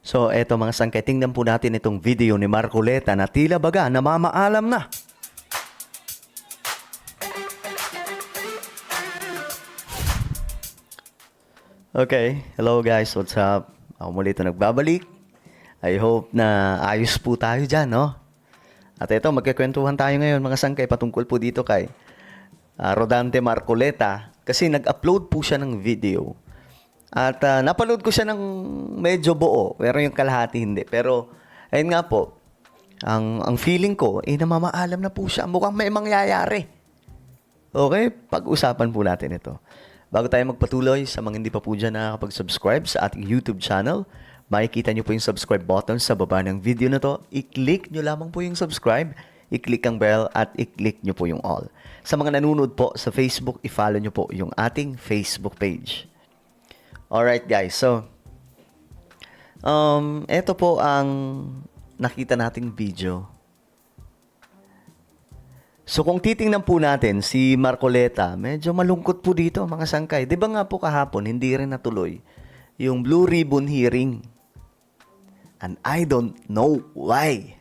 So, eto mga sangkay, tingnan po natin itong video ni Marcoleta na tila baga namamaalam na. Okay, hello guys, what's up? Ako muli ito nagbabalik. I hope na ayos po tayo dyan, no? At ito, magkikwentuhan tayo ngayon mga sangkay patungkol po dito kay Rodante Marcoleta kasi nag-upload po siya ng video. At napanood ko siya ng medyo buo, pero yung kalahati hindi. Pero, ayun nga po, ang feeling ko, namamaalam na po siya. Mukhang may mangyayari. Okay, pag-usapan po natin ito. Bago tayo magpatuloy, sa mga hindi pa po dyan nakakapag-subscribe sa ating YouTube channel, makikita nyo po yung subscribe button sa baba ng video na to. I-click nyo lamang po yung subscribe, i-click ang bell, at i-click nyo po yung all. Sa mga nanonood po sa Facebook, i-follow nyo po yung ating Facebook page. Alright guys, so, ito po ang nakita nating video. So kung titingnan po natin si Marcoleta, medyo malungkot po dito mga sangkay. 'Di ba nga po kahapon hindi rin natuloy yung Blue Ribbon hearing. And I don't know why.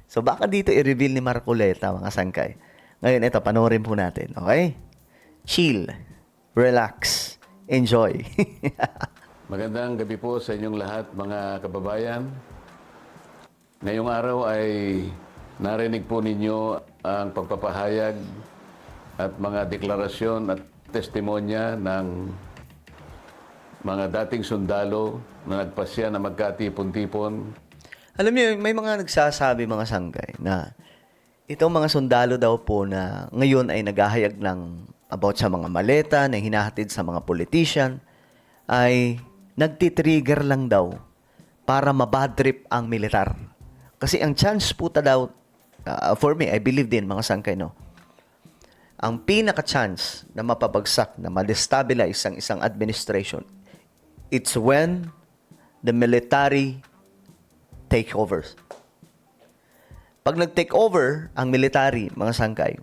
So baka dito i-reveal ni Marcoleta mga sangkay. Ngayon ito panoorin po natin, okay? Chill, relax, enjoy. Magandang gabi po sa inyong lahat mga kababayan. Ngayong araw ay narinig po ninyo ang pagpapahayag at mga deklarasyon at testimonya ng mga dating sundalo na nagpasya na magkatipon-tipon. Alam niyo, may mga nagsasabi mga sanggay na itong mga sundalo daw po na ngayon ay naghahayag ng about sa mga maleta na hinahatid sa mga politician ay nagtitrigger lang daw para mabadrip ang militar. Kasi ang chance po daw, for me, I believe din mga sangkay, no? Ang pinaka-chance na mapabagsak, na ma-destabilize ang isang administration, it's when the military takeovers. Pag nag-take over ang military, mga sangkay,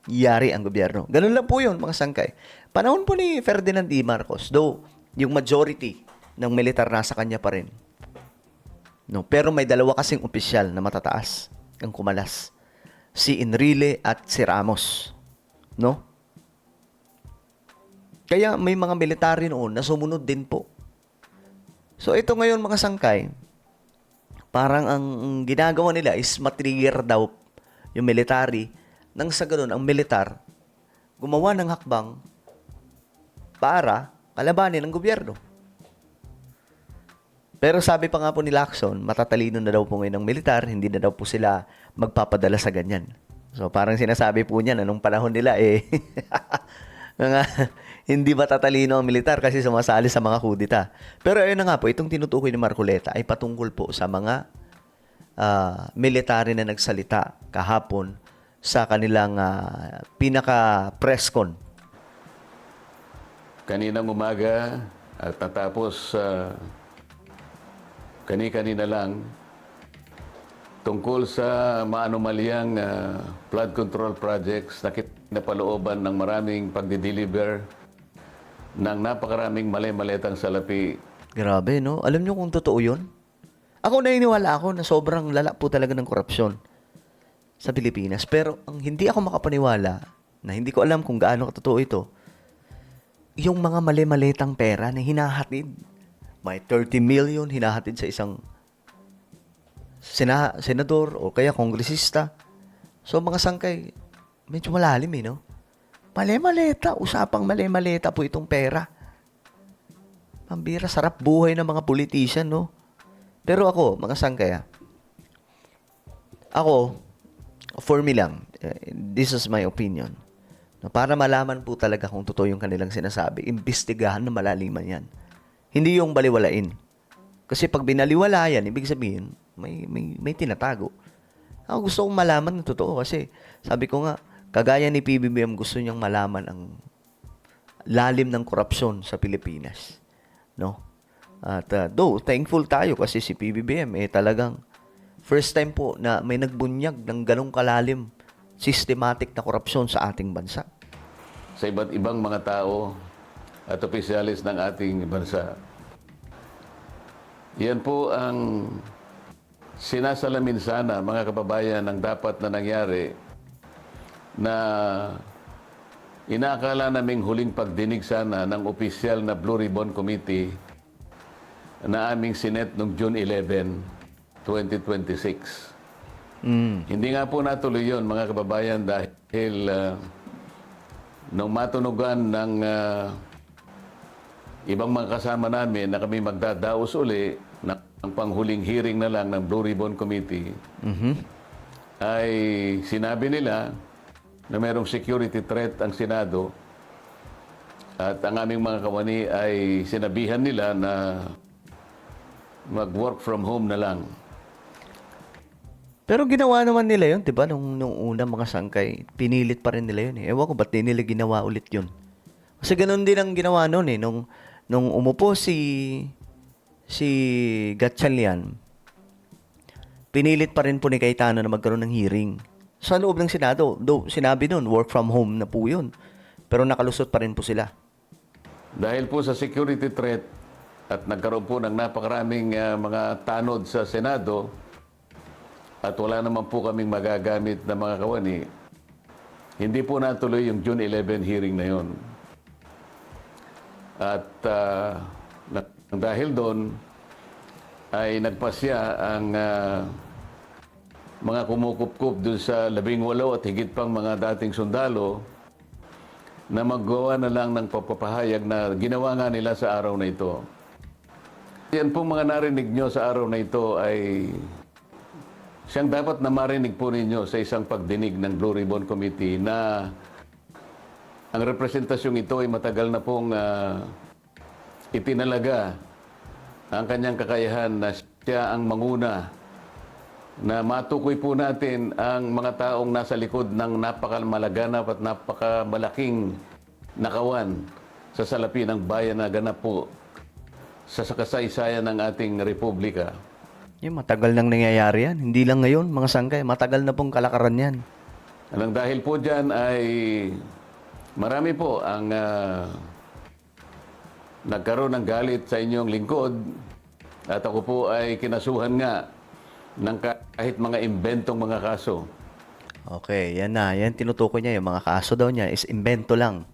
yari ang gobyerno. Ganun lang po yun, mga sangkay. Panahon po ni Ferdinand E. Marcos, though yung majority ng militar nasa kanya pa rin. No, pero may dalawa kasing opisyal na matataas ang kumalas. Si Enrile at si Ramos. No? Kaya may mga military noon na sumunod din po. So ito ngayon mga sangkay, parang ang ginagawa nila is matrigger daw yung military nang sa ganun ang militar gumawa ng hakbang para kalabanin ang gobyerno. Pero sabi pa nga po ni Lacson, matatalino na daw po ngayon ng militar, hindi na daw po sila magpapadala sa ganyan. So parang sinasabi po niya na nung panahon nila mga hindi matatalino ang militar kasi sumasali sa mga kudita. Pero ayun na nga po, itong tinutukoy ni Marcoleta ay patungkol po sa mga military na nagsalita kahapon sa kanilang pinaka-press con. Kaninang umaga at natapos kani-kanina lang tungkol sa maanomalyang flood control projects na napalooban ng maraming pagdi-deliver ng napakaraming mali-maletang salapi. Grabe, no? Alam niyo kung totoo yun? Ako naniniwala ako na sobrang lala po talaga ng korupsyon sa Pilipinas. Pero ang hindi ako makapaniwala, na hindi ko alam kung gaano katotoo ito, yung mga mali-maletang pera na hinahatid. May 30 million hinahatid sa isang senador o kaya kongresista. So mga sangkay, medyo malalim no? Mali-maleta, usapang mali-maleta po itong pera. Pambira, sarap buhay ng mga politician, no? Pero ako, mga sangkay, ako, for me lang, this is my opinion, na para malaman po talaga kung totoo yung kanilang sinasabi, imbestigahan na malaliman yan. Hindi yung baliwalain. Kasi pag binaliwala yan, ibig sabihin, may tinatago. Ako gusto kong malaman ng totoo kasi sabi ko nga, kagaya ni PBBM, gusto niyang malaman ang lalim ng korupsyon sa Pilipinas. No? At though, thankful tayo kasi si PBBM, talagang first time po na may nagbunyag ng ganong kalalim, systematic na korupsyon sa ating bansa. Sa iba't ibang mga tao at opisyalis ng ating bansa. Yan po ang sinasalamin sana, mga kababayan, ng dapat na nangyari na inakala naming huling pagdinig sana ng opisyal na Blue Ribbon Committee na aming sinet noong June 11, 2026. Hindi nga po natuloy yun, mga kababayan, dahil nung matunugan ng ibang mga kasama namin na kami magdadaos uli ng panghuling hearing na lang ng Blue Ribbon Committee, ay sinabi nila na mayroong security threat ang Senado at ang aming mga kawani ay sinabihan nila na mag-work from home na lang. Pero ginawa naman nila yun, di ba? Nung una mga sangkay, pinilit pa rin nila yun eh. Ewan ko ba't di nila ginawa ulit yun. Kasi ganun din ang ginawa noon eh. Nung umupo si Gatchalian, pinilit pa rin po ni Cayetano na magkaroon ng hearing. Sa loob ng Senado, though sinabi noon, work from home na po yun. Pero nakalusot pa rin po sila. Dahil po sa security threat at nagkaroon po ng napakaraming mga tanod sa Senado at wala naman po kaming magagamit na mga kawani, hindi po natuloy yung June 11 hearing na yon. At dahil doon ay nagpasya ang mga kumukup-kup doon sa 18 at higit pang mga dating sundalo na maggawa na lang ng papapahayag na ginawa nga nila sa araw na ito. Yan pong mga narinig nyo sa araw na ito ay siyang dapat na marinig po ninyo sa isang pagdinig ng Blue Ribbon Committee na ang representasyong ito ay matagal na pong itinalaga ang kanyang kakayahan na siya ang manguna na matukoy po natin ang mga taong nasa likod ng napakamalaganap at napakamalaking nakawan sa salapi ng bayan na ganap po sa kasaysayan ng ating republika. Yung matagal nang nangyayari yan. Hindi lang ngayon, mga sangkay. Matagal na pong kalakaran yan. Ang dahil po dyan ay marami po ang nagkaroon ng galit sa inyong lingkod at ako po ay kinasuhan nga ng kahit mga imbentong mga kaso. Okay, yan na. Yan tinutukoy niya. Yung mga kaso daw niya is invento lang.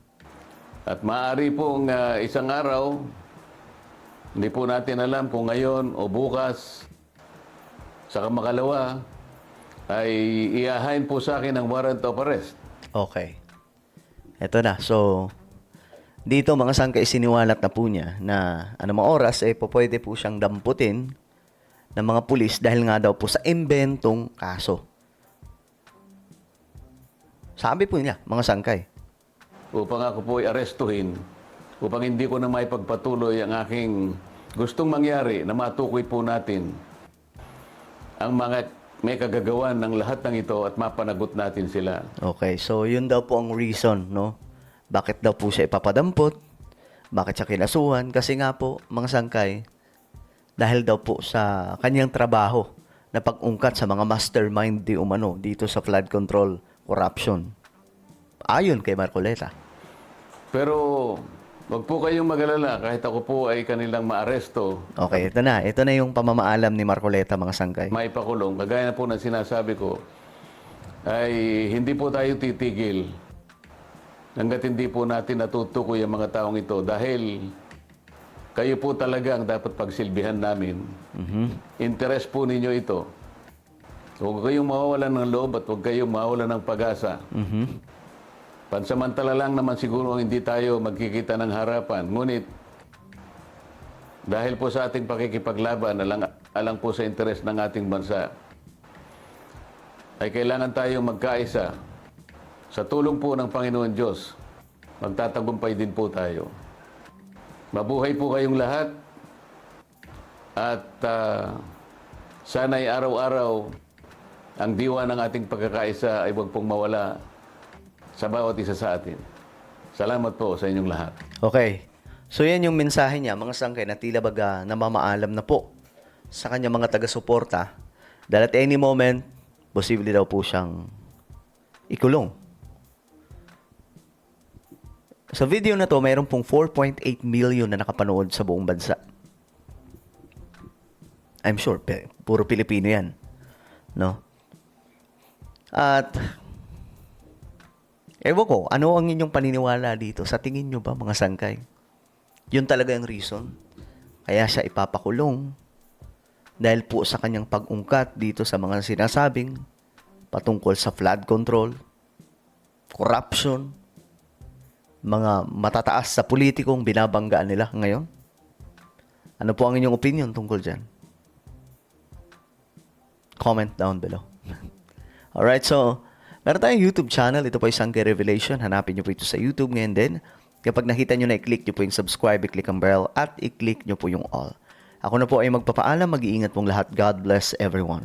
At maaari pong isang araw, hindi po natin alam kung ngayon o bukas, sa makalawa, ay iahain po sa akin ang warrant of arrest. Okay. Eto na. So, dito mga sangkay isiniwalat na po niya na anumang oras ay pwede po siyang damputin ng mga pulis dahil nga daw po sa imbentong kaso. Sabi po niya, mga sangkay. Upang ako po ay arestuhin, upang hindi ko na maipagpatuloy ang aking gustong mangyari na matukoy po natin ang mga may kagagawan ng lahat ng ito at mapanagot natin sila. Okay, so yun daw po ang reason, no? Bakit daw po siya ipapadampot? Bakit siya kinasuhan? Kasi nga po, mga sangkay, dahil daw po sa kanyang trabaho na pag-ungkat sa mga mastermind di umano dito sa flood control corruption. Ayon kay Marcoleta. Pero wag po kayong mag-alala kahit ako po ay kanilang maaresto, Okay, ito na. Ito na yung pamamaalam ni Marcoleta, mga sangkay. maipakulong. Kagaya na po ng sinasabi ko, ay hindi po tayo titigil hanggat hindi po natin natutukoy ang mga taong ito dahil kayo po talaga ang dapat pagsilbihan namin. Interes po ninyo ito. Huwag kayong mawawalan ng loob at huwag kayong mawawalan ng pag-asa. Pansamantala lang naman siguro hindi tayo magkikita ng harapan. Ngunit, dahil po sa ating pakikipaglaban, alang po sa interes ng ating bansa, ay kailangan tayong magkaisa. Sa tulong po ng Panginoon Diyos, magtatagumpay din po tayo. Mabuhay po kayong lahat at sana'y araw-araw ang diwa ng ating pagkakaisa ay huwag pong mawala sa bawat isa sa atin. Salamat po sa inyong lahat. Okay. So yan yung mensahe niya, mga sangkay, na tila baga namamaalam na po sa kanya mga taga-suporta dahil at any moment, posible daw po siyang ikulong. Sa video na to, mayroon pong 4.8 million na nakapanood sa buong bansa. I'm sure, puro Pilipino yan. No? At, ewan ko, ano ang inyong paniniwala dito? Sa tingin nyo ba, mga sangkay? Yun talaga yung reason. Kaya siya ipapakulong. Dahil po sa kanyang pag-ungkat dito sa mga sinasabing patungkol sa flood control, corruption, mga matataas sa politikong binabanggaan nila ngayon. Ano po ang inyong opinion tungkol dyan? Comment down below. Alright, so, meron tayong YouTube channel. Ito po ay Sangkay Revelation. Hanapin nyo po ito sa YouTube ngayon din. Kapag nakita nyo na, i-click nyo po yung subscribe, i-click ang bell, at i-click nyo po yung all. Ako na po ay magpapaalam. Mag-iingat pong lahat. God bless everyone.